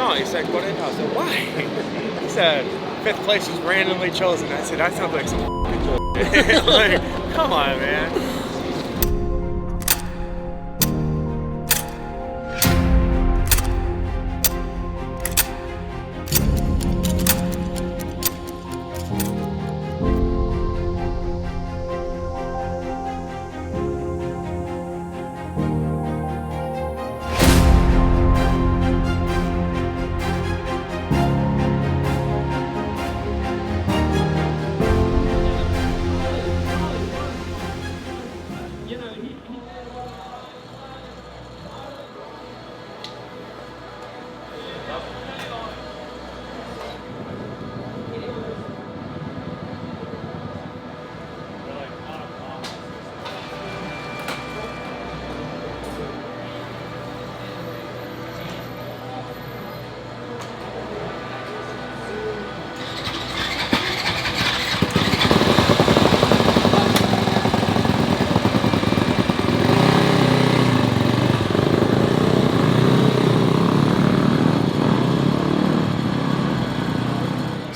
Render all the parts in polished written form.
no. He said, Glendale. I said, why? He said, 5th place was randomly chosen. I said, that sounds like some bullshit. Like, come on, man.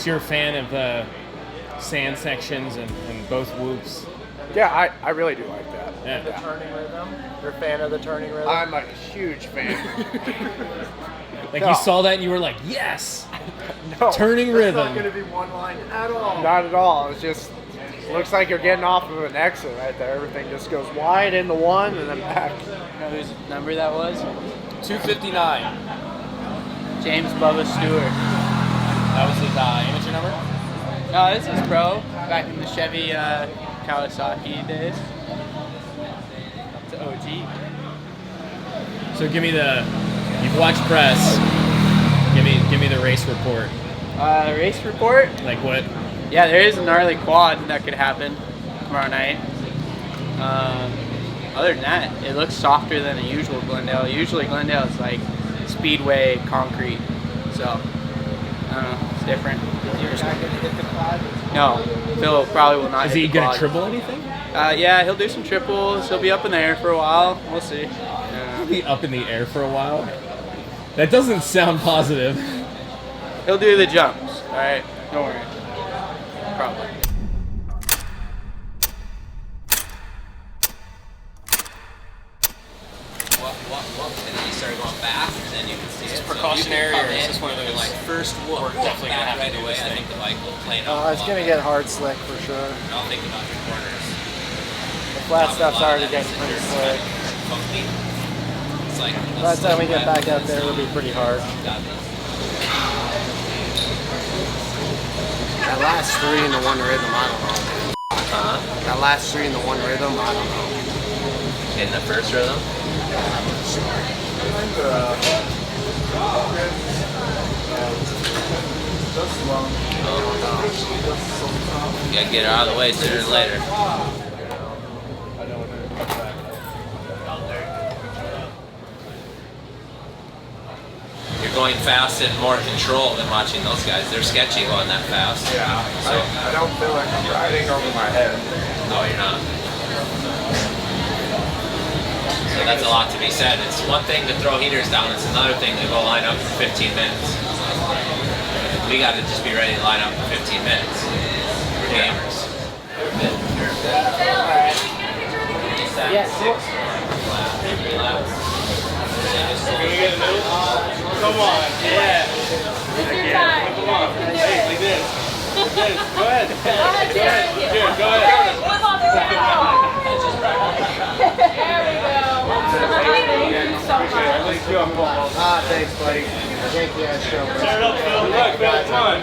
You're a fan of sand sections and both whoops. Yeah, I really do like that. Yeah. The turning rhythm? You're a fan of the turning rhythm? I'm a huge fan. Like No. you saw that and you were like, yes! No, Turning rhythm. It's not going to be one line at all. not at all. It's just looks like you're getting off of an exit right there. Everything just goes wide into one and then back. You know whose number that was? 259. James Bubba Stewart. That was his amateur number? No, this is pro. Back in the Chevy Kawasaki days. It's OG. So you've watched press. Give me the race report. Race report? Like what? Yeah, there is a gnarly quad that could happen tomorrow night. Other than that, it looks softer than a usual Glendale. Usually Glendale is like speedway concrete. So, I don't know, it's different. Is your guy going to hit the quad? No, Phil probably will not Is hit he the gonna quad. triple anything? Yeah, he'll do some triples. He'll be up in the air for a while. We'll see. He'll be up in the air for a while. That doesn't sound positive. He'll do the jumps. All right, don't worry. Probably. And then you start going back, and then you can see it. Precautionary, So or you is can this one of come in, those? like first whoop, We're definitely gonna have to right do away. this I thing. think the bike will plane out. It's going to get hard slick for sure. Don't think about your corners. The flat stuff's already getting pretty slick. Funky. It's like By the time we get back out there, it'll be pretty hard. That last 3 in the one rhythm, I don't know. That last 3 in the one rhythm, I don't know. In the first rhythm. You gotta get it out of the way sooner than later. You're going fast and more control than watching those guys. They're sketchy going that fast. Yeah, So, I don't feel like I'm riding over my head. no, you're not. So that's a lot to be said. It's one thing to throw heaters down, it's another thing to go line up for 15 minutes. We got to just be ready to line up for 15 minutes. We're gamers. Yeah, Come on, yeah. Come on. Hey, like this. Like this. Go ahead. Here, go ahead. Thank you so much. Thanks, buddy. Thank you guys so much. Turn it up, Phil. Look, Phil, come on.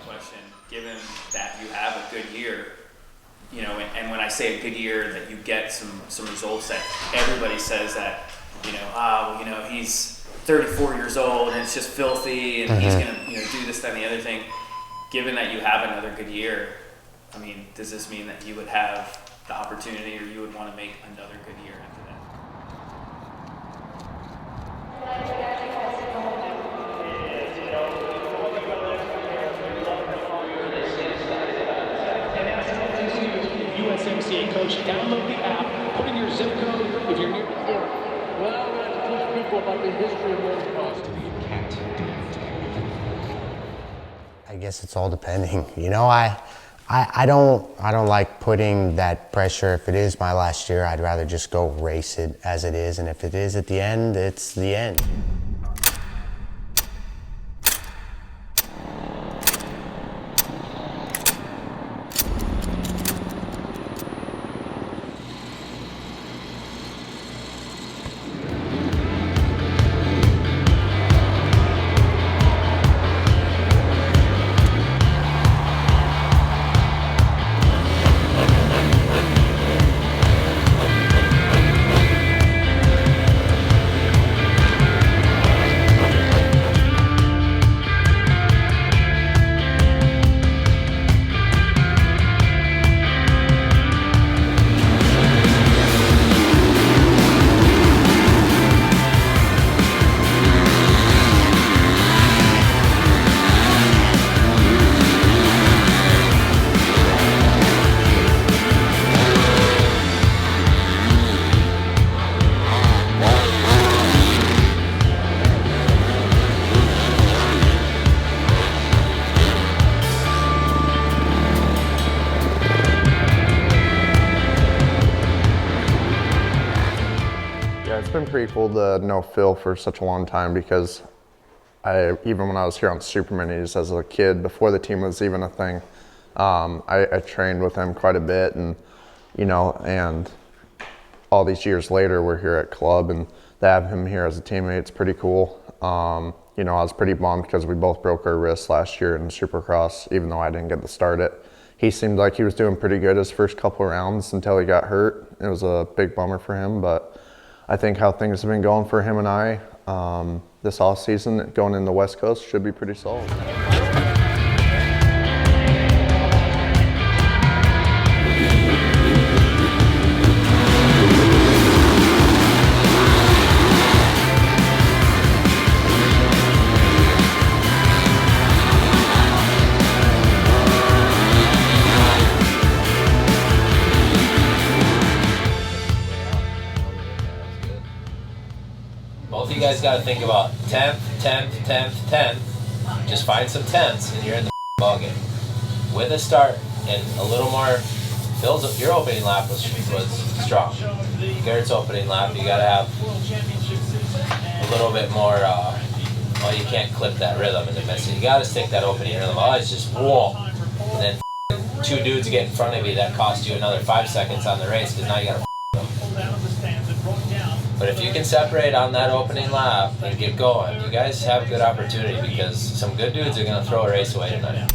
Question, given that you have a good year, you know, and when I say a good year, that you get some results that everybody says that, you know, well, you know, he's 34 years old and it's just filthy and he's gonna, you know, do this, that, and the other thing. Given that you have another good year, I mean, does this mean that you would have the opportunity, or you would want to make another good year after that? USMCA coach, download the app, put in your zip code if you're near. people about the history of motocross. I guess it's all depending. You know, I don't like putting that pressure. If it is my last year, I'd rather just go race it as it is, and if it is at the end, it's the end. It's been pretty cool to know Phil for such a long time because even when I was here on Super Minis as a kid, before the team was even a thing, I trained with him quite a bit, and and all these years later, we're here at Club, and to have him here as a teammate, it's pretty cool. I was pretty bummed because we both broke our wrists last year in Supercross, even though I didn't get to start it. He seemed like he was doing pretty good his first couple of rounds until he got hurt. It was a big bummer for him, but I think how things have been going for him and I this off season, going in the West Coast, should be pretty solid. Both of you guys got to think about 10th, 10th, 10th, 10th. Just find some 10ths and you're in the ball game. With a start and a little more, your opening lap was strong. Garrett's opening lap, you got to have a little bit more, well, you can't clip that rhythm in the midst. You got to stick that opening rhythm. Otherwise, just whoa. And then two dudes get in front of you that cost you another 5 seconds on the race because now you got to. But if you can separate on that opening lap and get going, you guys have a good opportunity because some good dudes are going to throw a race away tonight.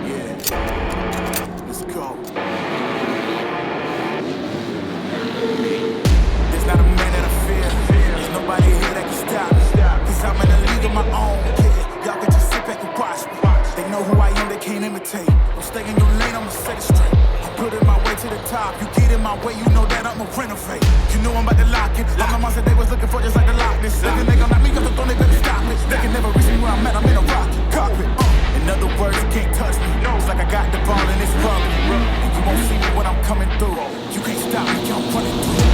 Yeah, let's go. There's not a man that I fear. There's nobody here that can stop me. Cause I'm in a league of my own. Yeah, y'all can just sit back and watch me. They know who I am, they can't imitate. Don't stay in your lane, I'ma set it straight. I'm putting my way to the top. You get in my way, you know that I'ma renovate. You know I'm about to lock it. All the monsters they was looking for just like the Loch Ness. Looking they gon' knock me off the throne, they better stop it. They can never reach me where I'm at, I'm in a rocket cockpit. In other words, you can't touch me. It's like I got the ball and it's rubber. And you won't see me when I'm coming through. You can't stop me, I'm running through.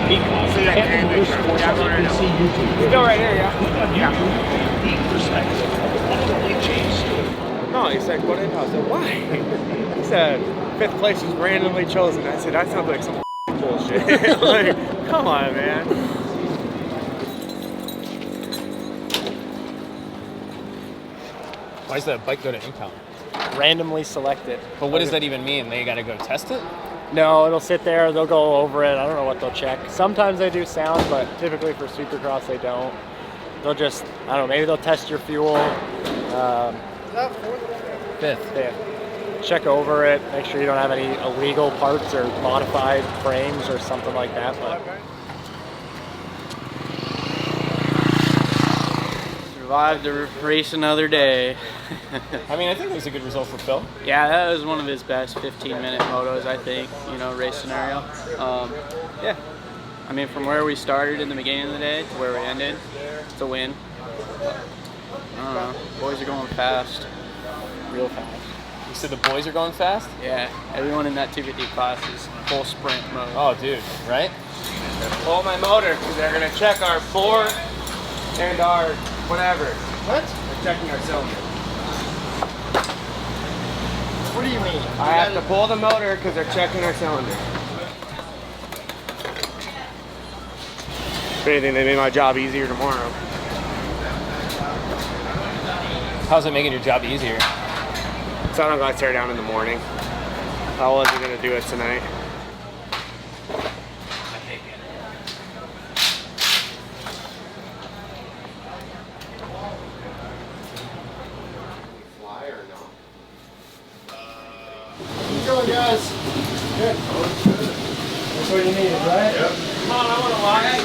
See that candy shop. Yeah, I'm going right now. Still right here, yeah? Yeah. No, he said, go to the house. I said, why? He said, 5th place was randomly chosen. I said, that sounds like some bullshit. Like, come on, man. Why does that bike go to impound? Randomly selected. But what does that even mean? They gotta go test it? No, it'll sit there, they'll go over it. I don't know what they'll check. Sometimes they do sound, but typically for Supercross they don't. They'll just, I don't know, maybe they'll test your fuel. Fifth. Check over it, make sure you don't have any illegal parts or modified frames or something like that. But Survived to race another day. I mean, I think it was a good result for Phil. Yeah, that was one of his best 15-minute motos, I think, race scenario. Yeah, I mean, from where we started in the beginning of the day to where we ended, it's a win. I don't know, boys are going fast, real fast. You said the boys are going fast? Yeah, everyone in that 250 class is full sprint mode. Oh, dude, right? Pull my motor, because they're going to check our bore and our whatever. what? They're checking our cylinder. What do you mean? I have to pull the motor because they're checking our cylinder. If anything, they made my job easier tomorrow. How's it making your job easier? So I don't got to tear down in the morning. I wasn't going to do it tonight. Going, guys. Good. That's what you needed, right? Yep. Come on, I want to lie.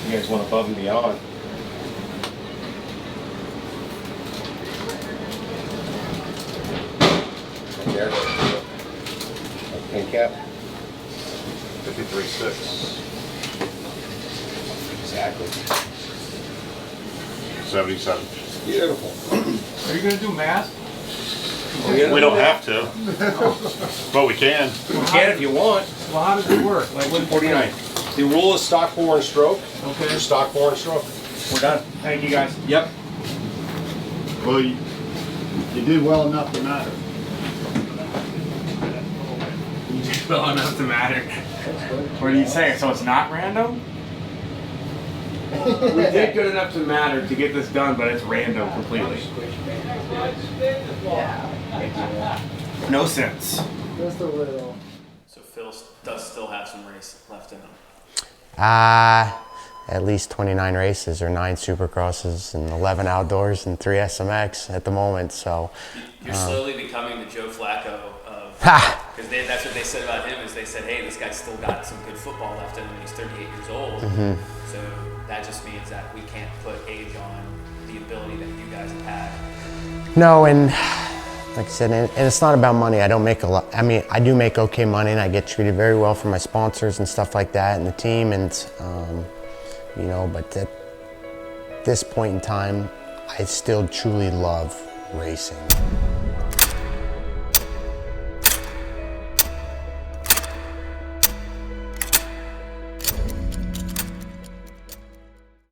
You guys went above and beyond. There. Pin cap. 53.6. Exactly. 77. Beautiful. Are you gonna do math? We don't have to, but we can. You can if you want. Well, how does it work? Like 49. The rule is stock bore and stroke. Okay. Stock bore and stroke. We're done. Thank you, guys. Yep. Well, you did well enough to matter. You did well enough to matter. What are you saying? So it's not random? We did good enough to matter to get this done, but it's random completely. No sense. Just a little. So Phil does still have some race left in him. At least 29 races or 9 Supercrosses and 11 outdoors and 3 SMX at the moment. So You're slowly becoming the Joe Flacco of, because that's what they said about him, is they said, hey, this guy's still got some good football left in him. He's 38 years old. So that just means that we can't put age on the ability that you guys have had. no, and like I said, and it's not about money. I don't make a lot. I mean, I do make okay money, and I get treated very well from my sponsors and stuff like that, and the team, and but at this point in time, I still truly love racing.